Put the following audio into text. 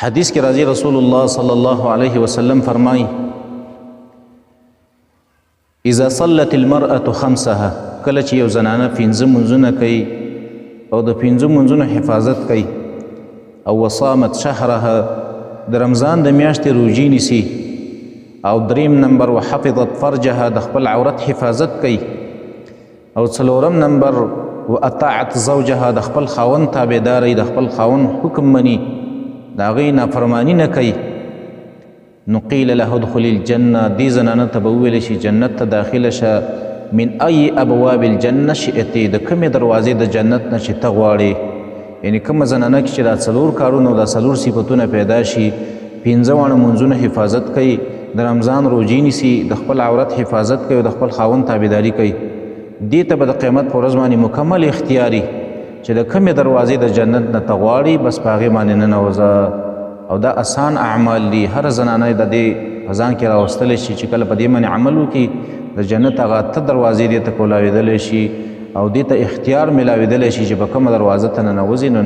حدیث کې راځي رسول الله صلی الله علیه وسلم فرمایي اذا صلت المرأة خمسها کله چې یو زنانه پنځه منځونه کوي او د پنځه منځونو حفاظت کوي او وصامت شهرها د رمضان د میاشتې روژې نیسي او دریم نمبر وحفظت فرجها د خپل عورت حفاظت کوي او څلورم نمبر واطاعت زوجها د خپل خاوند تابعداري د خپل خاوند حکم مني د هغې نافرماني نه کوي نو قیل له ادخل الجنه دې زنانه ته به وویلی شي جنت ته داخله شه من ای ابواب الجنه شئتې د کومې دروازې د جنت نه چې ته غواړې یعنې کومه زنانه کې چې دا څلور کارونه او دا څلور صفتونه پیدا شي پنځه واړه منځونه حفاظت کوي د رمضان روژې نیسي د خپل عورت حفاظت کوي او د خپل خاوند تابعداري کوي دې ته به د قیامت په ورځ باندې مکمل اختیاري چې د کومې دروازې د جنت نه ته غواړي بس په هغې باندې ننوځه او دا آسان اعمال دي هر زنانه د دې په ځان کې راوستلی شي چې کله په دې باندې عمل وکړي د جنت هغه اته دروازې دې ته کولاوېدلی شي او دې ته اختیار میلاوېدلی شي چې په کومه دروازه ته ننوځي نو